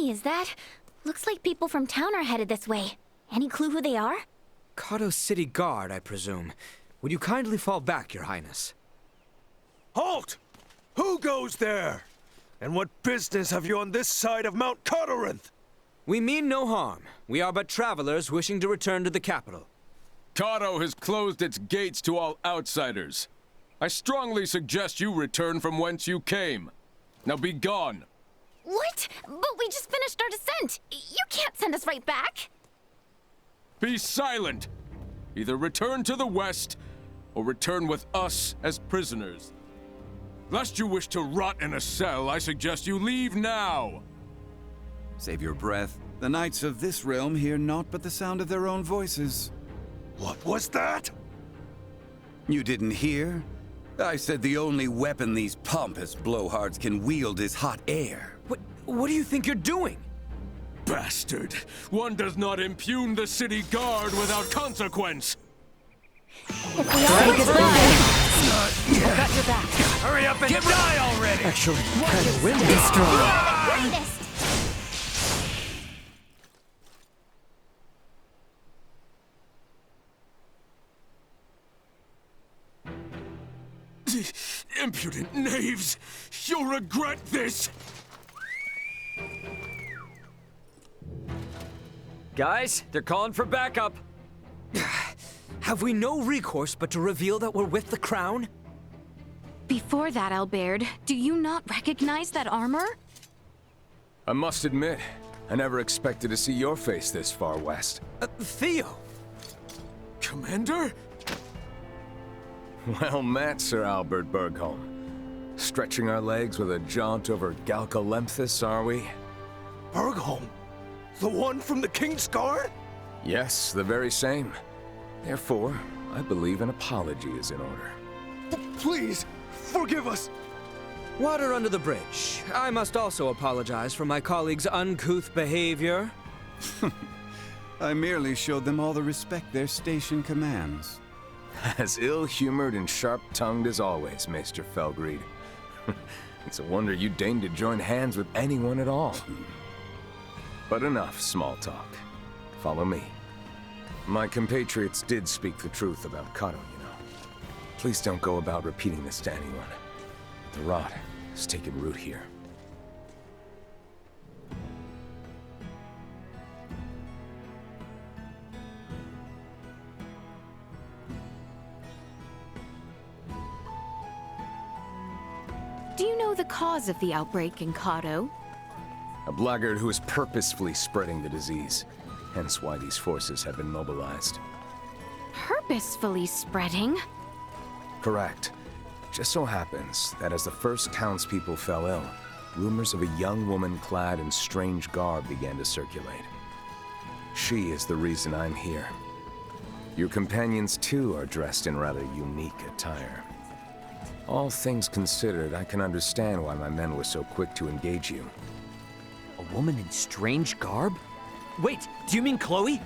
Hey, is that? Looks like people from town are headed this way. Any clue who they are? Kato City Guard, I presume. Would you kindly fall back, Your Highness? Halt! Who goes there? And what business have you on this side of Mount Corinth? We mean no harm. We are but travelers wishing to return to the capital. Kato has closed its gates to all outsiders. I strongly suggest you return from whence you came. Now be gone. What? But we just finished our descent. You can't send us right back. Be silent! Either return to the west, or return with us as prisoners. Lest you wish to rot in a cell, I suggest you leave now! Save your breath. The knights of this realm hear naught but the sound of their own voices. What was that? You didn't hear? I said the only weapon these pompous blowhards can wield is hot air. What do you think you're doing? Bastard! One does not impugn the city guard without consequence! If we all goodbye, I've got your back. Hurry up and die already! Actually, kind of windy. greatest. Impudent knaves! You'll regret this! Guys, they're calling for backup. Have we no recourse but to reveal that we're with the crown? Before that, Albert, do you not recognize that armor? I must admit, I never expected to see your face this far west. Theo! Commander? Well met, Sir Albert Bergholm. Stretching our legs with a jaunt over Galcalemthus, are we? Bergholm? The one from the King's Guard? Yes, the very same. Therefore, I believe an apology is in order. Please, forgive us! Water under the bridge. I must also apologize for my colleagues' uncouth behavior. I merely showed them all the respect their station commands. As ill-humored and sharp-tongued as always, Maester Felgreed. It's a wonder you deigned to join hands with anyone at all. But enough small talk. Follow me. My compatriots did speak the truth about Kato, you know. Please don't go about repeating this to anyone. The rot has taken root here. Do you know the cause of the outbreak in Kato? A blackguard who is purposefully spreading the disease. Hence why these forces have been mobilized. Purposefully spreading? Correct. Just so happens that as the first townspeople fell ill, rumors of a young woman clad in strange garb began to circulate. She is the reason I'm here. Your companions too are dressed in rather unique attire. All things considered, I can understand why my men were so quick to engage you. A woman in strange garb? Wait, do you mean Chloe?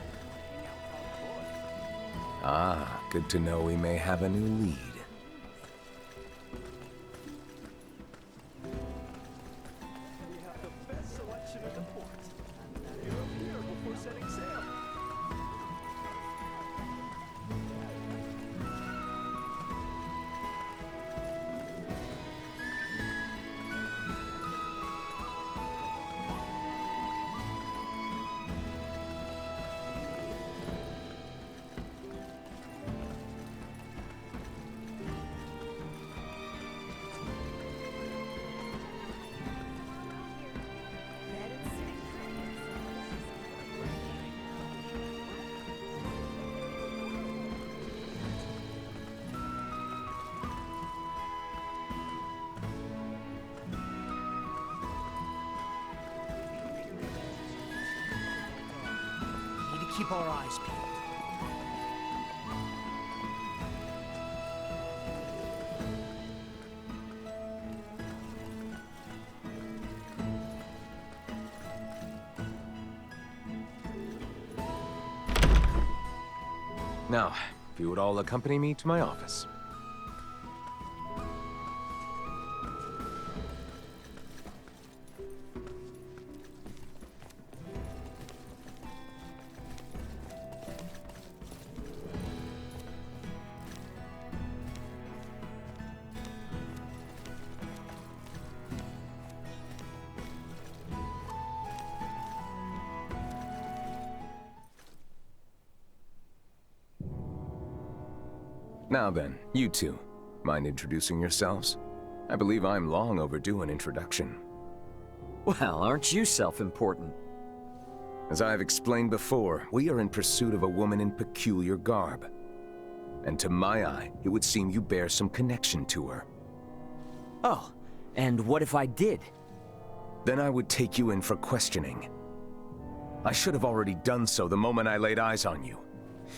Ah, good to know we may have a new lead. Keep our eyes peeled. Now, if you would all accompany me to my office. Now then, you two, mind introducing yourselves? I believe I'm long overdue an introduction. Well, aren't you self-important? As I've explained before, we are in pursuit of a woman in peculiar garb. And to my eye, it would seem you bear some connection to her. Oh, and what if I did? Then I would take you in for questioning. I should have already done so the moment I laid eyes on you.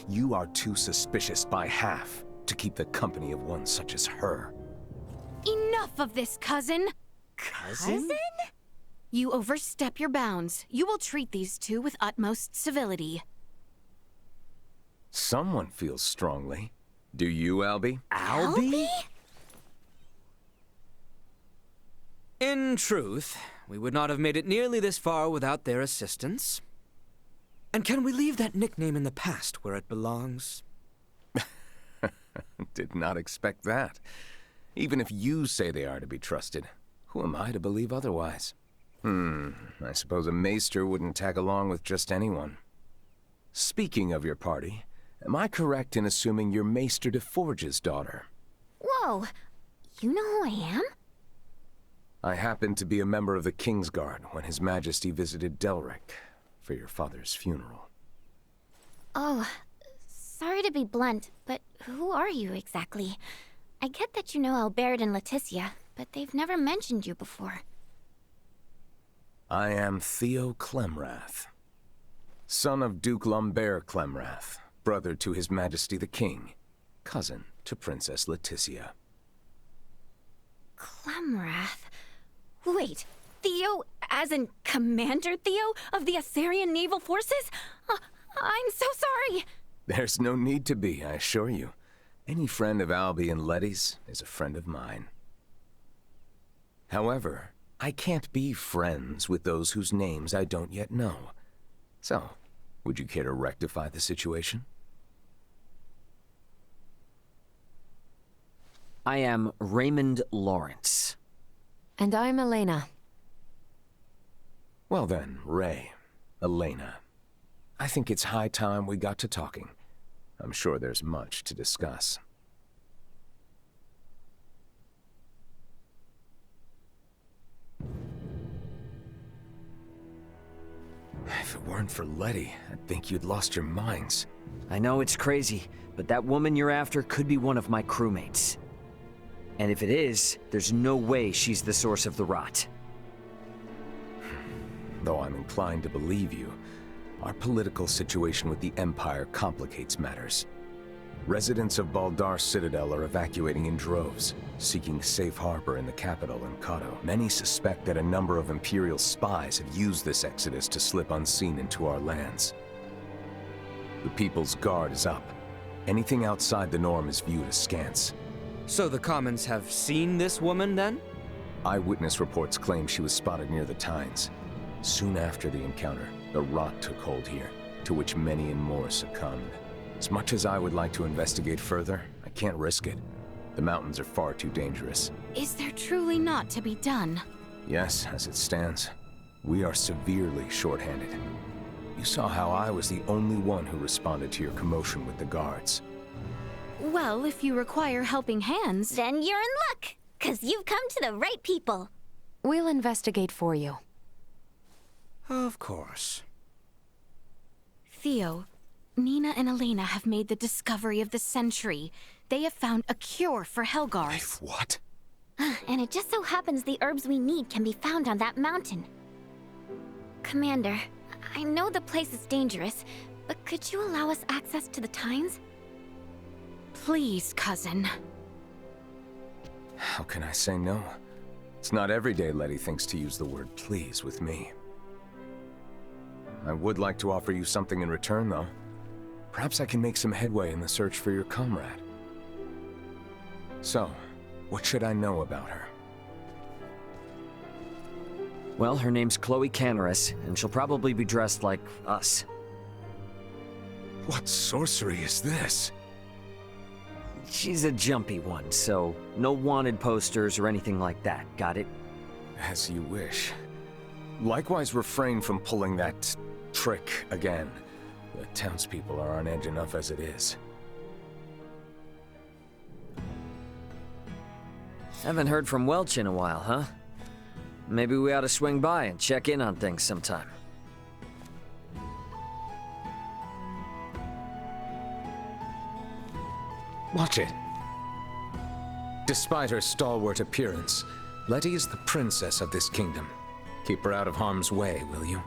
You are too suspicious by half to keep the company of one such as her. Enough of this, cousin! Cousin? You overstep your bounds. You will treat these two with utmost civility. Someone feels strongly. Do you, Albie? Albie? In truth, we would not have made it nearly this far without their assistance. And can we leave that nickname in the past where it belongs? Did not expect that. Even if you say they are to be trusted, who am I to believe otherwise? I suppose a maester wouldn't tag along with just anyone. Speaking of your party, am I correct in assuming you're Maester de Forge's daughter? Whoa, you know who I am? I happened to be a member of the Kingsguard when His Majesty visited Delric for your father's funeral. Oh, sorry to be blunt, but who are you exactly? I get that you know Albert and Leticia, but they've never mentioned you before. I am Theo Clemrath, son of Duke Lambert Clemrath, brother to His Majesty the King, cousin to Princess Leticia. Clemrath? Wait, Theo, as in Commander Theo of the Assyrian Naval Forces? I'm so sorry! There's no need to be, I assure you. Any friend of Albie and Letty's is a friend of mine. However, I can't be friends with those whose names I don't yet know. So, would you care to rectify the situation? I am Raymond Lawrence. And I'm Elena. Well then, Ray, Elena. I think it's high time we got to talking. I'm sure there's much to discuss. If it weren't for Letty, I'd think you'd lost your minds. I know it's crazy, but that woman you're after could be one of my crewmates. And if it is, there's no way she's the source of the rot. Though I'm inclined to believe you, our political situation with the Empire complicates matters. Residents of Baldaar Citadel are evacuating in droves, seeking safe harbor in the capital, Kato. Many suspect that a number of Imperial spies have used this exodus to slip unseen into our lands. The People's Guard is up. Anything outside the norm is viewed askance. So the Commons have seen this woman, then? Eyewitness reports claim she was spotted near the Tines. Soon after the encounter, the rot took hold here, to which many and more succumbed. As much as I would like to investigate further, I can't risk it. The mountains are far too dangerous. Is there truly not to be done? Yes, as it stands, we are severely short-handed. You saw how I was the only one who responded to your commotion with the guards. Well, if you require helping hands... Then you're in luck, 'cause you've come to the right people. We'll investigate for you. Of course. Theo, Nina and Elena have made the discovery of the century. They have found a cure for Helgars. What? And it just so happens the herbs we need can be found on that mountain. Commander, I know the place is dangerous, but could you allow us access to the Tines? Please, cousin. How can I say no? It's not every day Letty thinks to use the word please with me. I would like to offer you something in return, though. Perhaps I can make some headway in the search for your comrade. So, what should I know about her? Well, her name's Chloe Canaris, and she'll probably be dressed like us. What sorcery is this? She's a jumpy one, so no wanted posters or anything like that, got it? As you wish. Likewise, refrain from pulling that trick again. The townspeople are on edge enough as it is. Haven't heard from Welch in a while, huh? Maybe we ought to swing by and check in on things sometime. Watch it. Despite her stalwart appearance, Letty is the princess of this kingdom. Keep her out of harm's way, will you?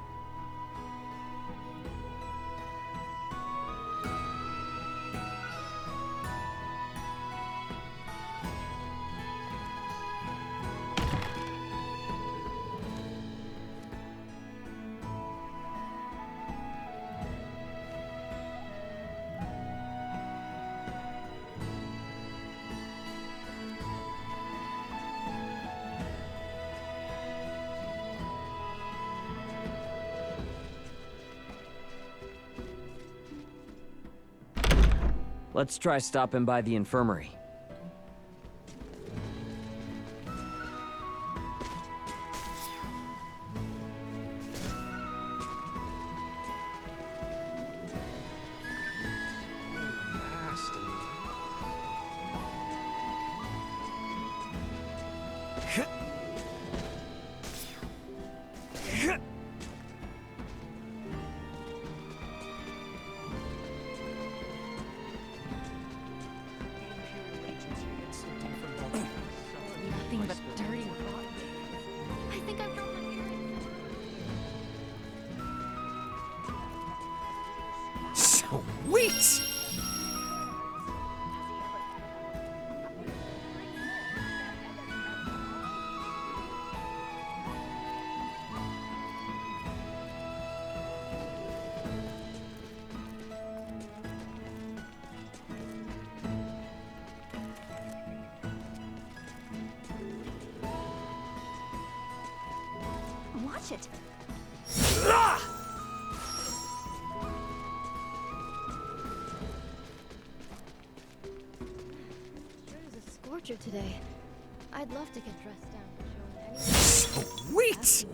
Let's try stopping by the infirmary. Nothing but dirty rock. I think I've got my earring. Sweet! Watch it. Sure is a scorcher today. I'd love to get dressed down for showing anyone. Sweet!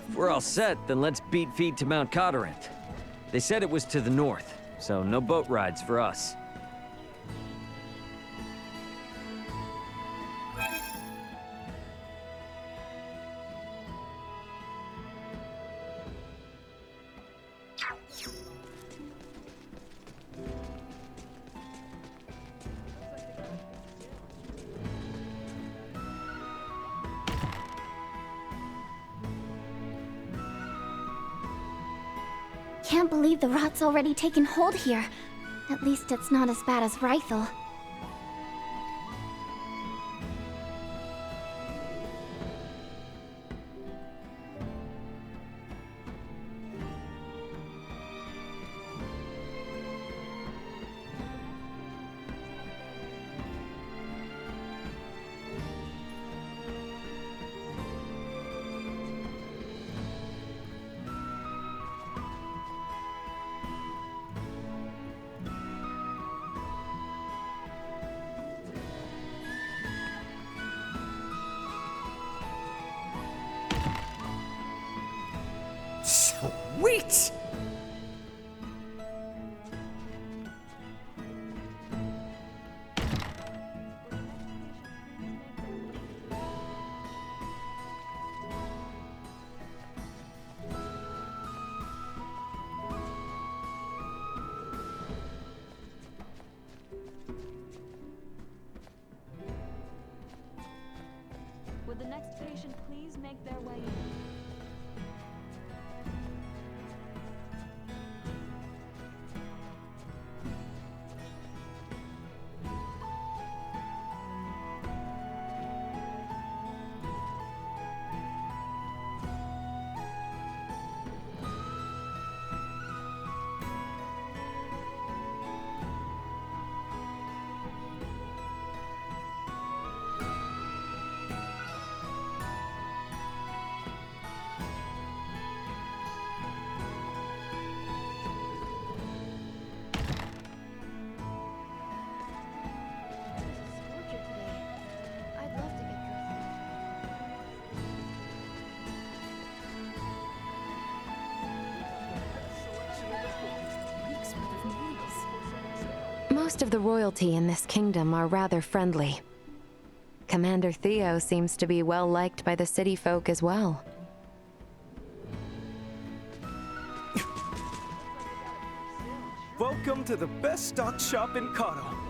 If we're all set, then let's beat feet to Mount Codorant. They said it was to the north, so no boat rides for us. Can't believe the rot's already taken hold here. At least it's not as bad as Rythel. Sweet! Would the next patient please make their way in? Most of the royalty in this kingdom are rather friendly. Commander Theo seems to be well liked by the city folk as well. Welcome to the best stock shop in Kano.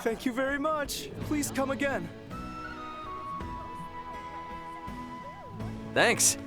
Thank you very much. Please come again. Thanks.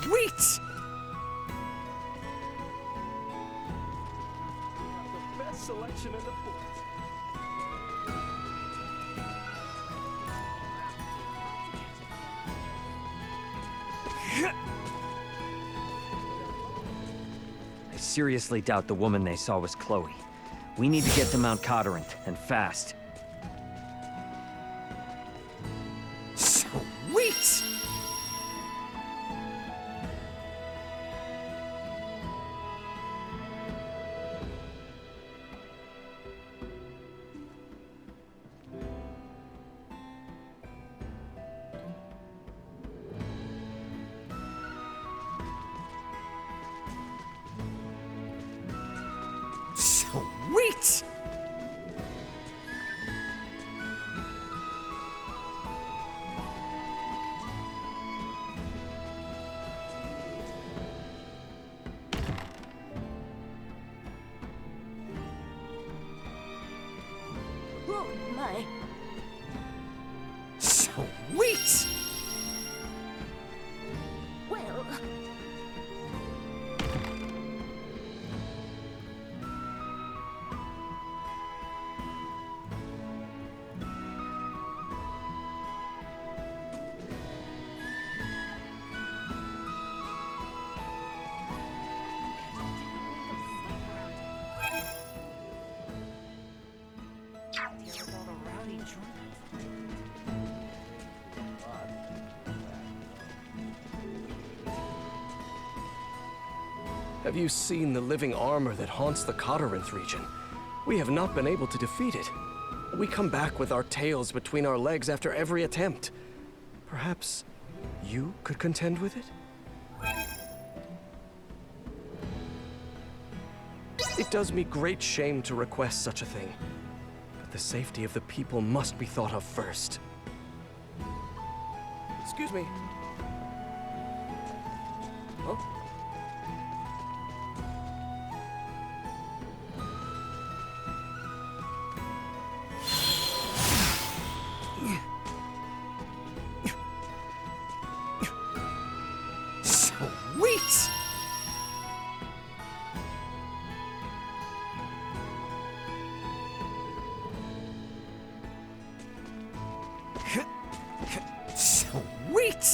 Sweet! The best selection in the forest. I seriously doubt the woman they saw was Chloe. We need to get to Mount Codorant, and fast. Sweet! Sweet! Oh, my. Sweet! Well... Have you seen the living armor that haunts the Codorant region? We have not been able to defeat it. We come back with our tails between our legs after every attempt. Perhaps you could contend with it? It does me great shame to request such a thing, but the safety of the people must be thought of first. Excuse me. Huh? Sweet! Sweet!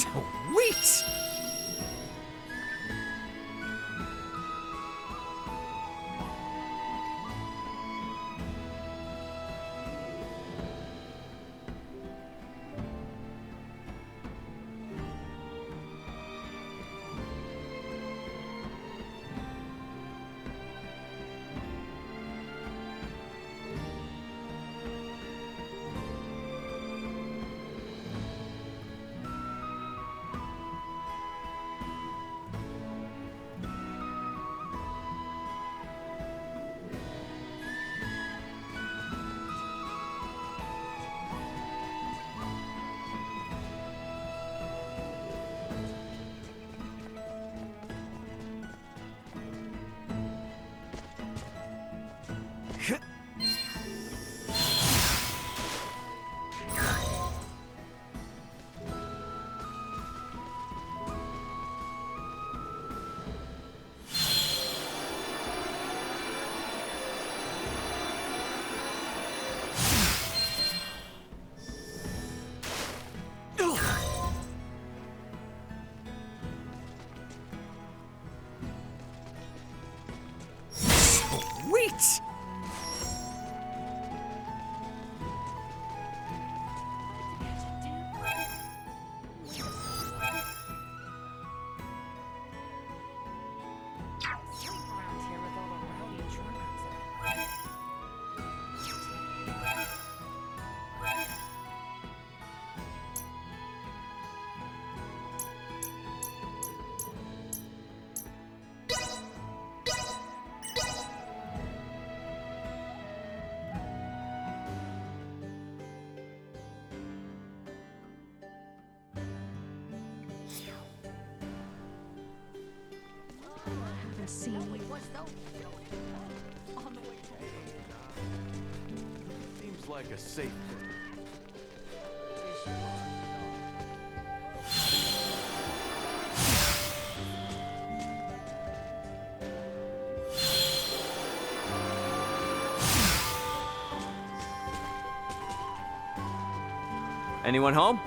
Sweet! see. Seems like a safe. Anyone home?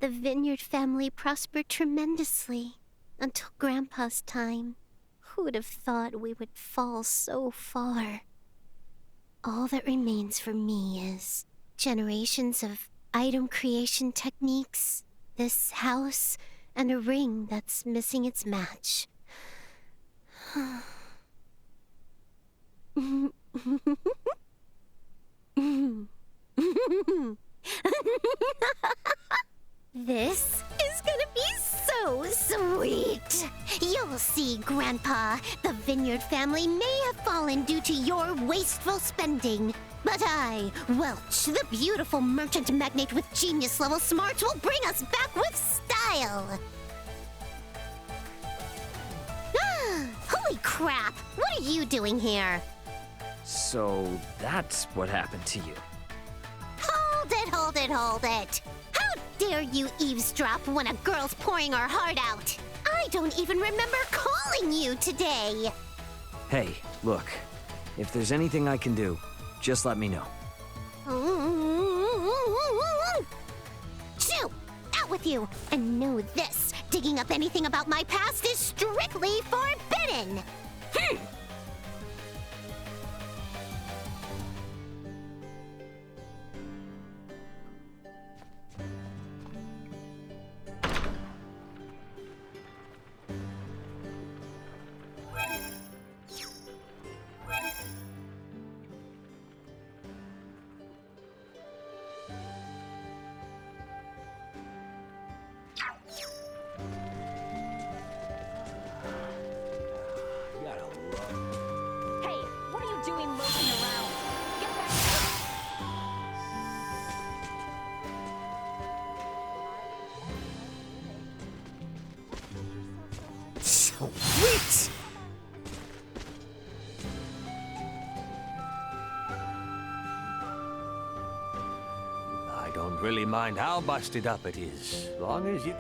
The Vineyard family prospered tremendously until Grandpa's time. Who would have thought we would fall so far? All that remains for me is generations of item creation techniques, this house, and a ring that's missing its match. This is gonna be so sweet! You'll see, Grandpa. The Vineyard family may have fallen due to your wasteful spending. But I, Welch, the beautiful merchant magnate with genius-level smarts, will bring us back with style! Holy crap! What are you doing here? So that's what happened to you. Hold it, hold it, hold it! How dare you eavesdrop when a girl's pouring her heart out? I don't even remember calling you today! Hey, look. If there's anything I can do, just let me know. Shoo! Out with you! And know this, digging up anything about my past is strictly forbidden! Hey, what are you doing moping around? Get back! Sweet! I don't really mind how busted up it is, as long as you...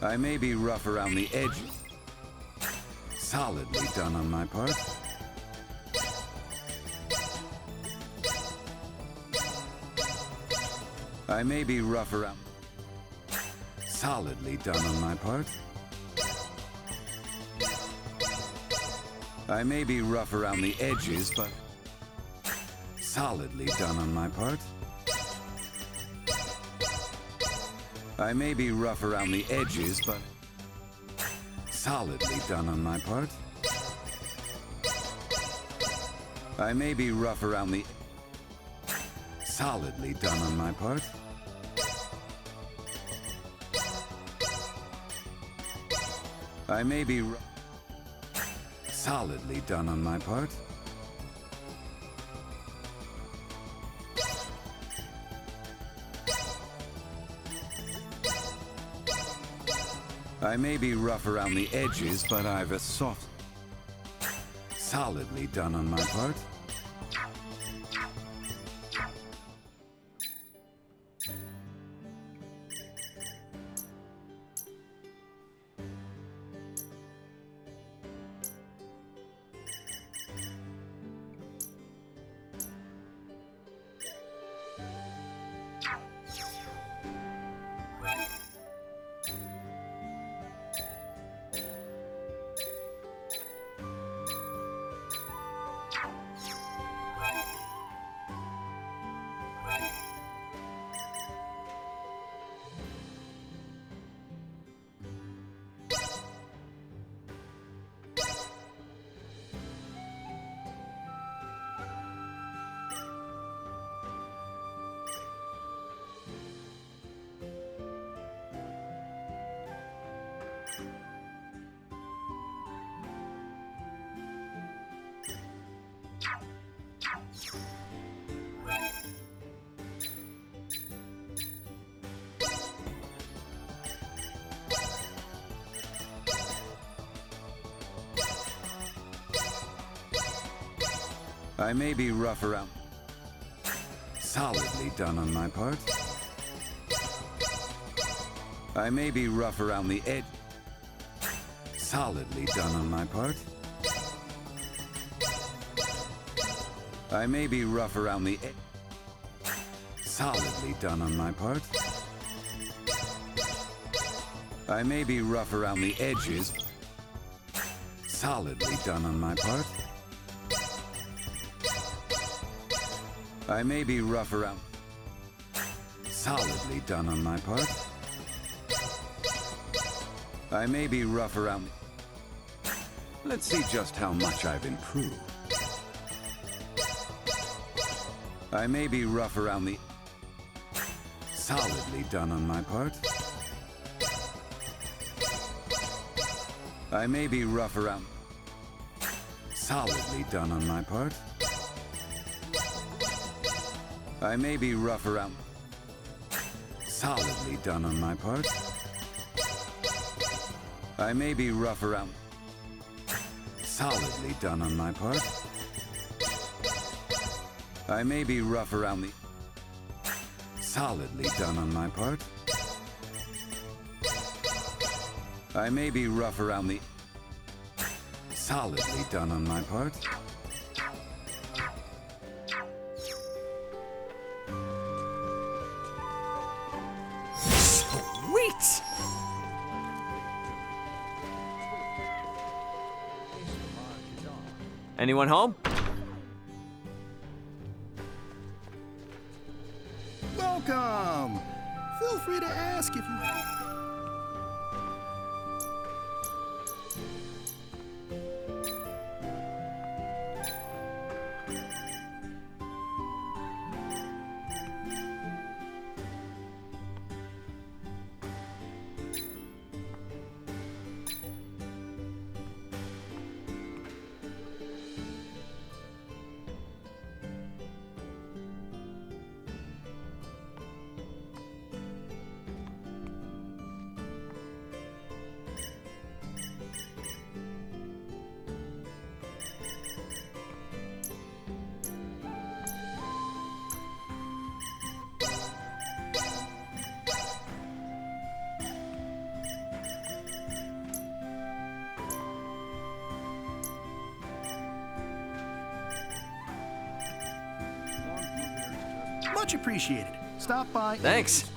I may be rough around the edges. Solidly done on my part. I may be rough around... Solidly done on my part. I may be rough around the edges, but... Solidly done on my part. I may be rough around the edges, but... Solidly done on my part. I may be rough around the... Solidly done on my part. I may be... Solidly done on my part. I may be rough around the edges, but I've a soft... Solidly done on my part. I may be rough around... Solidly done on my part. I may be rough around the edge. Solidly done on my part. I may be rough around the edge. Solidly done on my part. I may be rough around the edges. Solidly done on my part. I may be rough around... Solidly done on my part. I may be rough around... Let's see just how much I've improved. I may be rough around the... Solidly done on my part. I may be rough around... Solidly done on my part. I may be rough around... Solidly done on my part. I may be rough around... Solidly done on my part. I may be rough around the... Solidly done on my part. I may be rough around the... Solidly done on my part. Sweet! Anyone home? Welcome! Feel free to ask if you... Much appreciated. Stop by. Thanks.